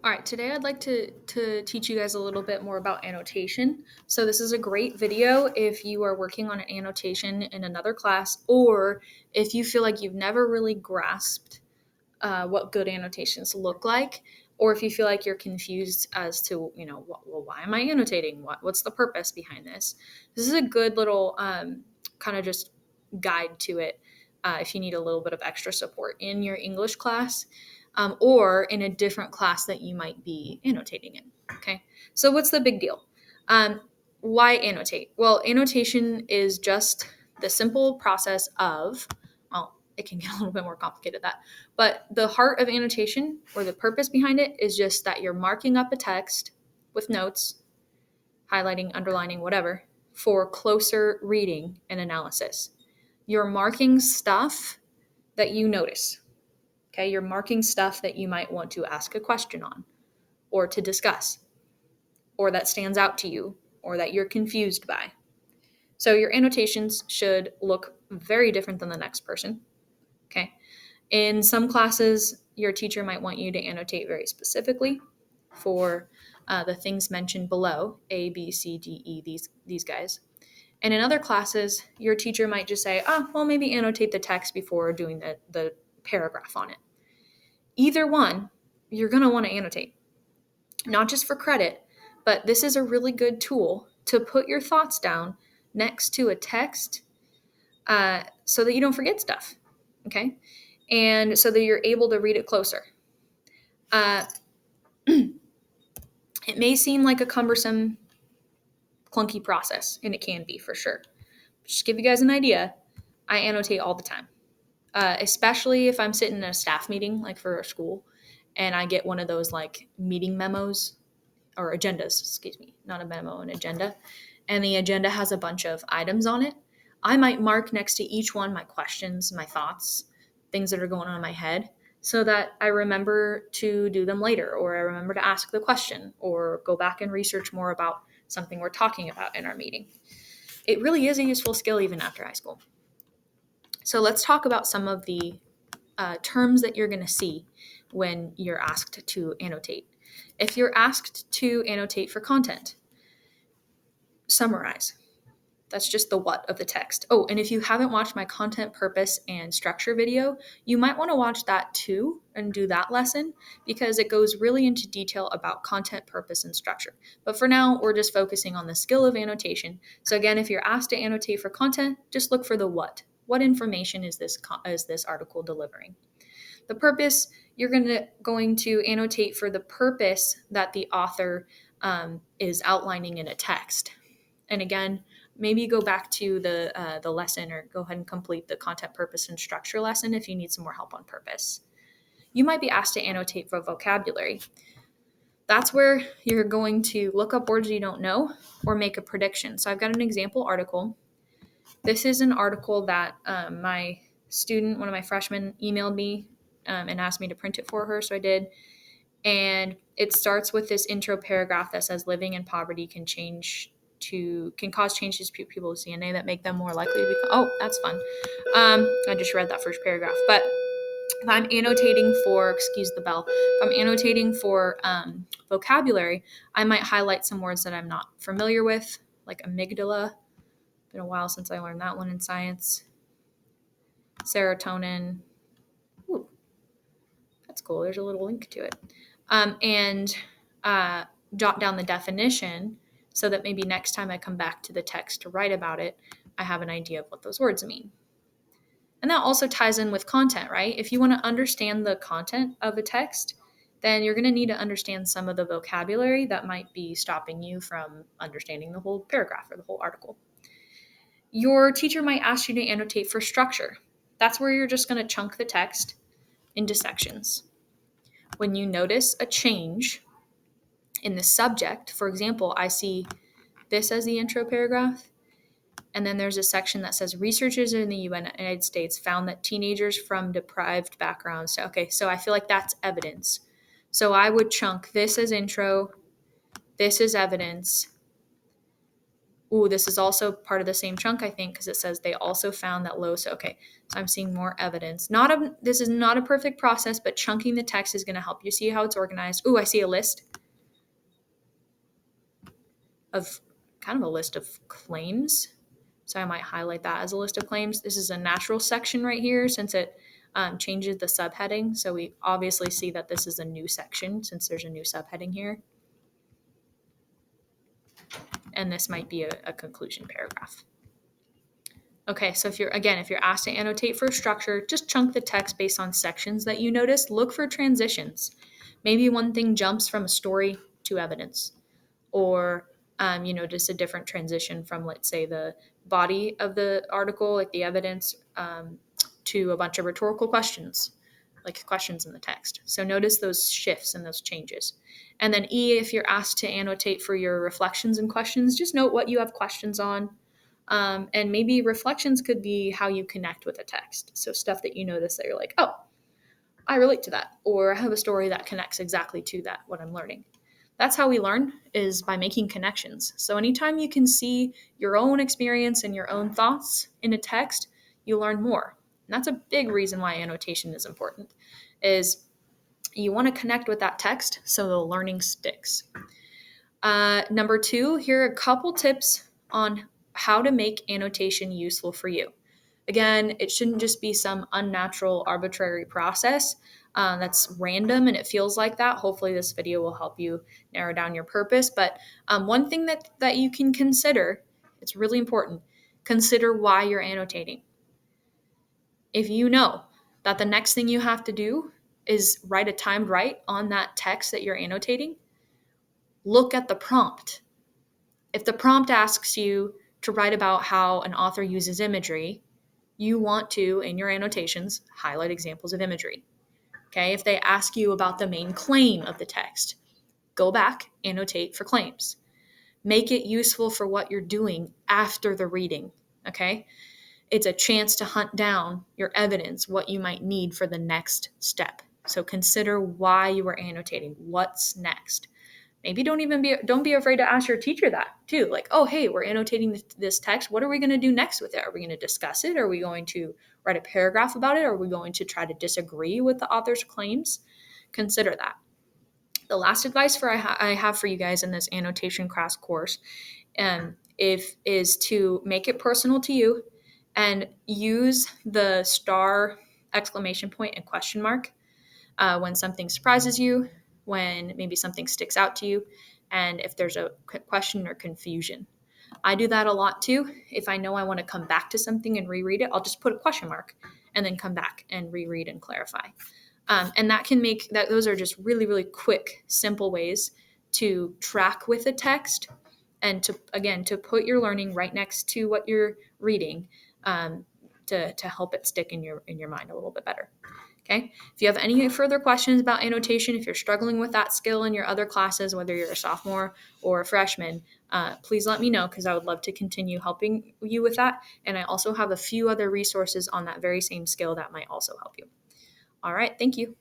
All right, today I'd like to teach you guys a little bit more about annotation. So this is a great video if you are working on an annotation in another class, or if you feel like you've never really grasped what good annotations look like, or if you feel like you're confused as to, well, why am I annotating? What's the purpose behind this? This is a good little kind of just guide to it if you need a little bit of extra support in your English class or in a different class that you might be annotating in. Okay, so what's the big deal? Why annotate? Well, annotation is just the simple process of, well, it can get a little bit more complicated than that, but the heart of annotation or the purpose behind it is just that you're marking up a text with notes, highlighting, underlining, whatever, for closer reading and analysis. You're marking stuff that you notice. Okay, you're marking stuff that you might want to ask a question on or to discuss or that stands out to you or that you're confused by. So your annotations should look very different than the next person. Okay. In some classes, your teacher might want you to annotate very specifically for the things mentioned below, A, B, C, D, E, these guys. And in other classes, your teacher might just say, well, maybe annotate the text before doing the paragraph on it. Either one, you're going to want to annotate, not just for credit, but this is a really good tool to put your thoughts down next to a text so that you don't forget stuff, okay? And so that you're able to read it closer. It may seem like a cumbersome, clunky process, and it can be for sure. Just to give you guys an idea, I annotate all the time, especially if I'm sitting in a staff meeting, like for a school, and I get one of those like meeting memos or agendas, excuse me, not a memo, an agenda. And the agenda has a bunch of items on it. I might mark next to each one my questions, my thoughts, things that are going on in my head so that I remember to do them later, or I remember to ask the question or go back and research more about something we're talking about in our meeting. It really is a useful skill even after high school. So let's talk about some of the terms that you're going to see when you're asked to annotate. If you're asked to annotate for content, summarize. That's just the what of the text. Oh, and if you haven't watched my content, purpose, and structure video, you might want to watch that too and do that lesson because it goes really into detail about content, purpose, and structure. But for now, we're just focusing on the skill of annotation. So again, if you're asked to annotate for content, just look for the what. What information is this article delivering? The purpose, you're going to annotate for the purpose that the author is outlining in a text. And again, maybe go back to the lesson or go ahead and complete the content, purpose, and structure lesson if you need some more help on purpose. You might be asked to annotate for vocabulary. That's where you're going to look up words you don't know or make a prediction. So I've got an example article. This is an article that my student, one of my freshmen, emailed me and asked me to print it for her, so I did. And it starts with this intro paragraph that says living in poverty can cause changes to people's DNA that make them more likely to become. Oh, that's fun. I just read that first paragraph. But if I'm annotating for, excuse the bell, if I'm annotating for vocabulary, I might highlight some words that I'm not familiar with, like amygdala. Been a while since I learned that one in science. Serotonin. Ooh, that's cool. There's a little link to it. And jot down the definition so that maybe next time I come back to the text to write about it, I have an idea of what those words mean. And that also ties in with content, right? If you want to understand the content of a text, then you're going to need to understand some of the vocabulary that might be stopping you from understanding the whole paragraph or the whole article. Your teacher might ask you to annotate for structure. That's where you're just going to chunk the text into sections. When you notice a change in the subject, for example, I see this as the intro paragraph, and then there's a section that says researchers in the United States found that teenagers from deprived backgrounds. Okay, so I feel like that's evidence. So I would chunk this as intro, this is evidence, Ooh, this is also part of the same chunk, I think, because it says they also found that low. So, okay, so I'm seeing more evidence. This is not a perfect process, but chunking the text is going to help you see how it's organized. Ooh, I see a list of kind of a list of claims. So I might highlight that as a list of claims. This is a natural section right here since it changes the subheading. So we obviously see that this is a new section since there's a new subheading here. And this might be a conclusion paragraph. Okay, so if you're asked to annotate for structure, just chunk the text based on sections that you notice. Look for transitions. Maybe one thing jumps from a story to evidence, or you notice a different transition from, let's say, the body of the article, like the evidence, to a bunch of rhetorical questions, like questions in the text. So notice those shifts and those changes. And then E, if you're asked to annotate for your reflections and questions, just note what you have questions on. And maybe reflections could be how you connect with a text. So stuff that you notice that you're like, oh, I relate to that, or I have a story that connects exactly to that, what I'm learning. That's how we learn, is by making connections. So anytime you can see your own experience and your own thoughts in a text, you learn more. And that's a big reason why annotation is important, is you want to connect with that text so the learning sticks. Number 2, here are a couple tips on how to make annotation useful for you. Again, it shouldn't just be some unnatural, arbitrary process that's random and it feels like that. Hopefully this video will help you narrow down your purpose. But one thing that you can consider, it's really important, consider why you're annotating. If you know that the next thing you have to do is write a timed write on that text that you're annotating, look at the prompt. If the prompt asks you to write about how an author uses imagery, you want to, in your annotations, highlight examples of imagery. Okay, if they ask you about the main claim of the text, go back, annotate for claims. Make it useful for what you're doing after the reading. Okay, it's a chance to hunt down your evidence, what you might need for the next step. So consider why you are annotating. What's next? Maybe don't be afraid to ask your teacher that too. Like, oh, hey, we're annotating this text. What are we going to do next with it? Are we going to discuss it? Are we going to write a paragraph about it? Are we going to try to disagree with the author's claims? Consider that. The last advice I have for you guys in this annotation class course is to make it personal to you and use the star, exclamation point, and question mark when something surprises you, when maybe something sticks out to you, and if there's a question or confusion. I do that a lot too. If I know I want to come back to something and reread it, I'll just put a question mark and then come back and reread and clarify. And that can make that, those are just really, really quick, simple ways to track with a text and to put your learning right next to what you're reading, to help it stick in your mind a little bit better. Okay. If you have any further questions about annotation, if you're struggling with that skill in your other classes, whether you're a sophomore or a freshman, please let me know, because I would love to continue helping you with that. And I also have a few other resources on that very same skill that might also help you. All right. Thank you.